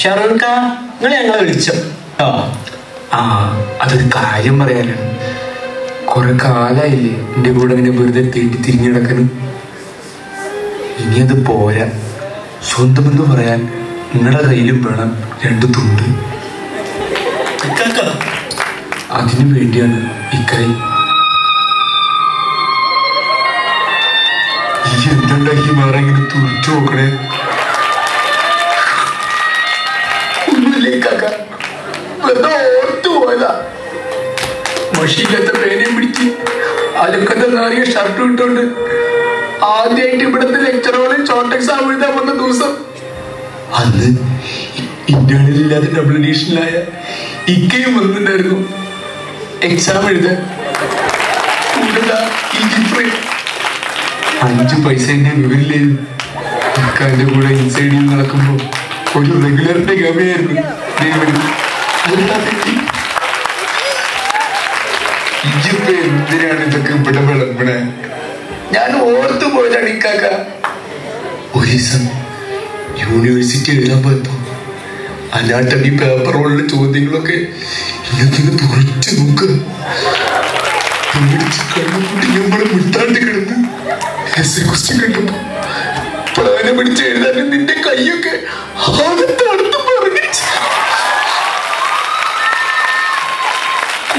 ഷാറൂഖ് ഖാൻ നിങ്ങൾ ഞങ്ങളെ വിളിച്ചോ? ആ അതൊരു കാര്യം പറയാനാണ്. കുറെ കാലായില്ലേ എൻ്റെ കൂടെ അങ്ങനെ വെറുതെ തേടി തിരിഞ്ഞു കിടക്കണം. ഇനി അത് പോരാ, സ്വന്തമെന്ന് പറയാൻ നിങ്ങളുടെ കയ്യിലും വേണം 2 തുണ്ട്. അതിനു വേണ്ടിയാണ് ഇക്കൈ. ഈ എന്തുണ്ടാക്കി മാറെങ്കിലും തുറച്ചു നോക്കണേ. ഒന്നുമില്ലേ കാക്ക, വെറുതെ ഓർത്തു പോയതാ. മഷിയില്ലാത്ത പേനയും പിടിച്ച് അലക്കത്തെ നാറിയ ഷർട്ട് ഇട്ടോണ്ട് ആദ്യമായിട്ട് ഇവിടുത്തെ ലെക്ചറോടെ ഷോർട്ട് എക്സാം എഴുതാൻ വന്ന ദിവസം, അന്ന് ഇന്റേണലില്ലാതെ ഡബിൾ എഡീഷനിലായ ഇക്കയും വന്നിട്ടുണ്ടായിരുന്നു എക്സാം എഴുതാൻ. 5 പൈസ എന്നെ വിവരില്ലായിരുന്നു. ഇക്കാന്റെ കൂടെ ഇൻസൈഡിൽ നടക്കുമ്പോ ഒരു റെഗുലറിന്റെ ഗമയായിരുന്നു. ഇജിപ്പോ എന്തിനാണ് ഇതൊക്കെ ഇവിടെ വിളമ്പണേ? ഞാൻ ഓർത്തു പോയതാണ് ഇക്കാക്ക. ഒരു ദിവസം യൂണിവേഴ്സിറ്റി എഴുതാൻ പോയപ്പോ അനാട്ടമി പേപ്പറുള്ള ചോദ്യങ്ങളൊക്കെ ഇങ്ങനെ തുറച്ചു നോക്കുക. നമ്മളെ വിട്ടാണ്ട് കിടന്ന് ക്വസ്റ്റ്യൻ കണ്ടപ്പോ പേന പിടിച്ച് എഴുതാനും നിന്റെ കൈയൊക്കെ ആകത്തടുത്ത് പറഞ്ഞിച്ച്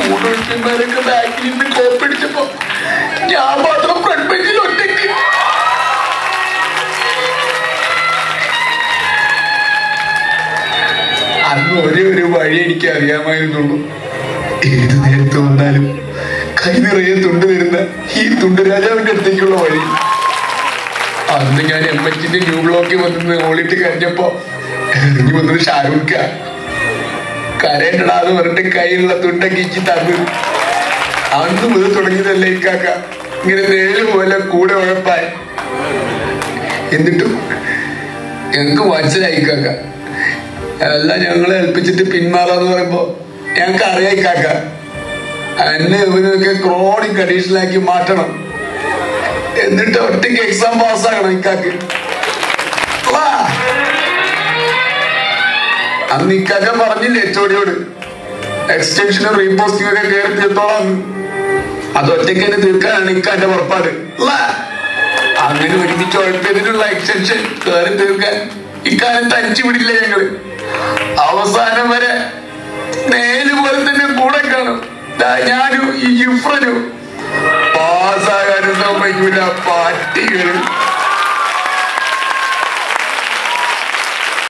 കൂടൊറ്റന്മാരൊക്കെ ബാക്കിൽ നിന്ന് കോപ്പടിച്ചപ്പോ ഞാൻ മാത്രം ഫ്രണ്ട് ബെഞ്ചിൽ ഒറ്റയ്ക്ക്. അന്ന് ഒരേ ഒരു വഴി എനിക്ക് അറിയാമായിരുന്നുള്ളൂ. ഏത് നേരത്ത് വന്നാലും കൈ നിറയെ തുണ്ട് തരുന്ന ഈ തുണ്ട് രാജാവിന്റെ അടുത്തേക്കുള്ള വഴി. അന്ന് ഞാൻ എംഎച്ചിന്റെ ന്യൂ ബ്ലോക്കിൽ വന്ന് ഓളിട്ട് കഴിഞ്ഞപ്പോ ഇറങ്ങി വന്നത് ഷാരൂഖ് ഖാൻ. കരയണ്ടടാന്ന് പറഞ്ഞിട്ട് കയ്യിലുള്ള തുണ്ടൊക്കെ ഇച്ചി തന്നു. അന്ന് മുതൽ തുടങ്ങിയതല്ലേ ഇക്കാക്ക ഇങ്ങനെ നേര് പോലെ കൂടെ ഉഴപ്പാൻ. എന്നിട്ടും ഞങ്ങക്ക് മനസ്സിലായി ഇക്കാക്ക, എല്ലാം ഞങ്ങളെ ഏൽപ്പിച്ചിട്ട് പിന്മാറാന്ന് പറയുമ്പോ ഞങ്ങക്ക് അറിയാം ഇക്കാക്ക, എന്നെ ഇവനൊക്കെ ക്രോണിക് അഡീഷണലാക്കി മാറ്റണം. എന്നിട്ട് ഒറ്റയ്ക്ക് എക്സാം പാസ്സാകണം ഇക്കാക്ക്. അന്ന് ഇക്കാക്ക പറഞ്ഞില്ലേ ചോടിയോട് എക്സ്റ്റൻഷനും റീപോസ്റ്റിംഗ് ഒക്കെ കയറി തീർത്തോളാം. അത് ഒറ്റയ്ക്ക് തന്നെ തീർക്കാനാണ് ഇക്കാന്റെ പുറപ്പാട്. അങ്ങനെ ഒരുമിച്ച് ഉഴപ്പിയതിനുള്ള എക്സ്റ്റൻഷൻ കയറി തീർക്കാൻ ഇക്കാലം തനിച്ചു വിടില്ല ഞങ്ങള്. അവസാനം വരെ നേര് പോലെ തന്നെ കൂടെ കാണും. ഞാനും ഈ ജിഫ്രനും പാസ്സാകാനും സമ്മതിക്കൂല പാട്ടികളും.